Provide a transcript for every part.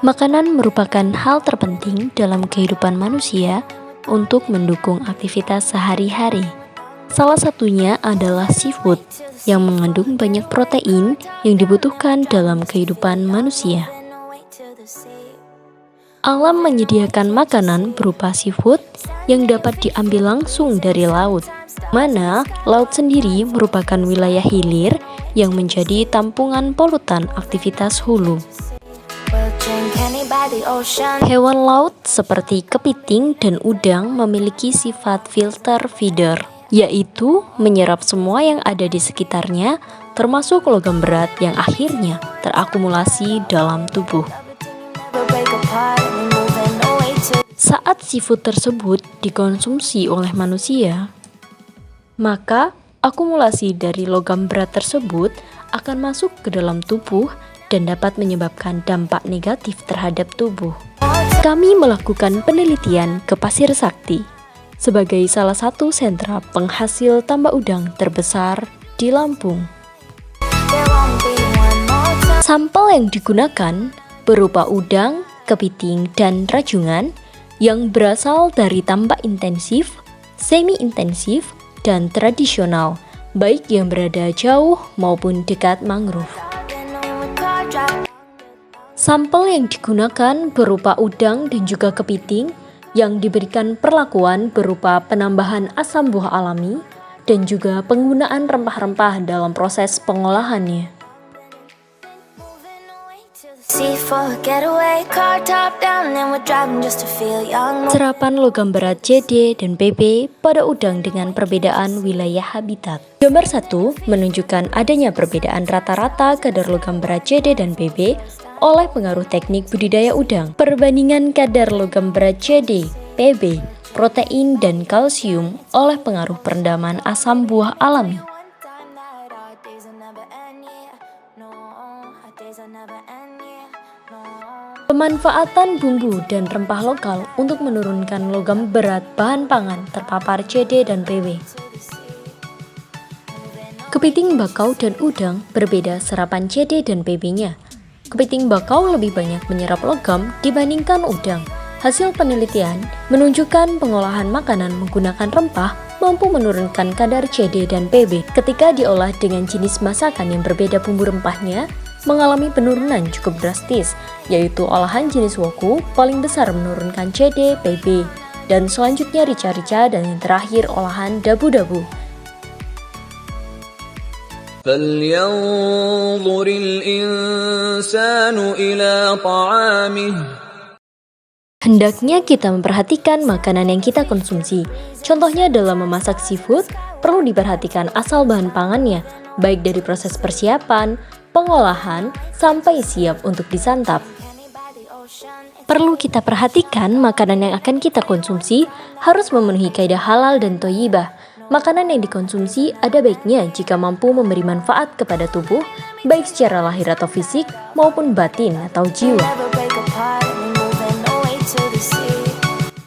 Makanan merupakan hal terpenting dalam kehidupan manusia untuk mendukung aktivitas sehari-hari. Salah satunya adalah seafood yang mengandung banyak protein yang dibutuhkan dalam kehidupan manusia. Alam menyediakan makanan berupa seafood yang dapat diambil langsung dari laut, mana laut sendiri merupakan wilayah hilir yang menjadi tampungan polutan aktivitas hulu. Hewan laut seperti kepiting dan udang memiliki sifat filter feeder, yaitu menyerap semua yang ada di sekitarnya, termasuk logam berat yang akhirnya terakumulasi dalam tubuh. Saat seafood tersebut dikonsumsi oleh manusia, maka akumulasi dari logam berat tersebut akan masuk ke dalam tubuh dan dapat menyebabkan dampak negatif terhadap tubuh. Kami melakukan penelitian ke Pasir Sakti sebagai salah satu sentra penghasil tambak udang terbesar di Lampung. Sampel yang digunakan berupa udang, kepiting, dan rajungan yang berasal dari tambak intensif, semi-intensif, dan tradisional, baik yang berada jauh maupun dekat mangrove. Sampel yang digunakan berupa udang dan juga kepiting yang diberikan perlakuan berupa penambahan asam buah alami dan juga penggunaan rempah-rempah dalam proses pengolahannya. Serapan logam berat CD dan BB pada udang dengan perbedaan wilayah habitat. Gambar 1 menunjukkan adanya perbedaan rata-rata kadar logam berat CD dan BB oleh pengaruh teknik budidaya udang. Perbandingan kadar logam berat CD, PB, protein, dan kalsium oleh pengaruh perendaman asam buah alami. Pemanfaatan bumbu dan rempah lokal untuk menurunkan logam berat bahan pangan terpapar CD dan PB. Kepiting bakau dan udang berbeda serapan CD dan PB-nya. Kepiting bakau lebih banyak menyerap logam dibandingkan udang. Hasil penelitian menunjukkan pengolahan makanan menggunakan rempah mampu menurunkan kadar CD dan PB. Ketika diolah dengan jenis masakan yang berbeda, bumbu rempahnya mengalami penurunan cukup drastis, yaitu olahan jenis woku paling besar menurunkan CD, PB, dan selanjutnya rica-rica, dan yang terakhir olahan dabu-dabu. فَلْيَنْظُرِ الْإِنْسَانُ إِلَى طَعَامِهِ. Hendaknya kita memperhatikan makanan yang kita konsumsi. Contohnya dalam memasak seafood, perlu diperhatikan asal bahan pangannya, baik dari proses persiapan, pengolahan, sampai siap untuk disantap. Perlu kita perhatikan makanan yang akan kita konsumsi harus memenuhi kaidah halal dan thayyibah. Makanan yang dikonsumsi ada baiknya jika mampu memberi manfaat kepada tubuh, baik secara lahir atau fisik, maupun batin atau jiwa.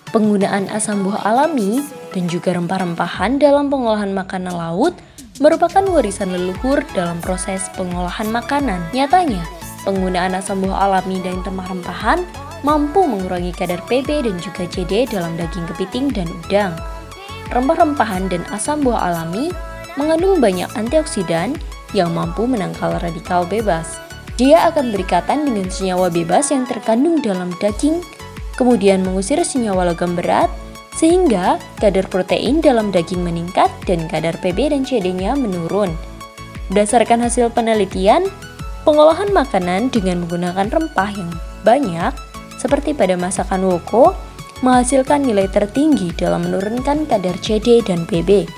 Penggunaan asam buah alami dan juga rempah-rempahan dalam pengolahan makanan laut merupakan warisan leluhur dalam proses pengolahan makanan. Nyatanya, penggunaan asam buah alami dan rempah-rempahan mampu mengurangi kadar PB dan juga CD dalam daging kepiting dan udang. Rempah-rempahan dan asam buah alami mengandung banyak antioksidan yang mampu menangkal radikal bebas. Dia akan berikatan dengan senyawa bebas yang terkandung dalam daging, kemudian mengusir senyawa logam berat, sehingga kadar protein dalam daging meningkat dan kadar PB dan CD-nya menurun. Berdasarkan hasil penelitian, pengolahan makanan dengan menggunakan rempah yang banyak, seperti pada masakan woko, menghasilkan nilai tertinggi dalam menurunkan kadar CD dan PB.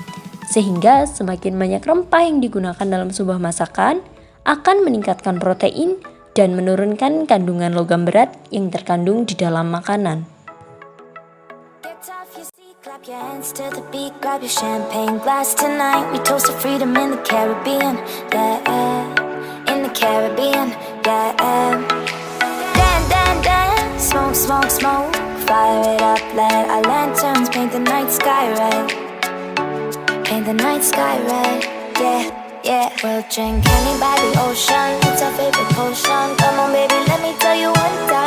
Sehingga semakin banyak rempah yang digunakan dalam sebuah masakan akan meningkatkan protein dan menurunkan kandungan logam berat yang terkandung di dalam makanan. Fire it up, let our lanterns paint the night sky red. Paint the night sky red, yeah, yeah. We'll drink honey by the ocean, it's our favorite potion. Come on baby, let me tell you one time.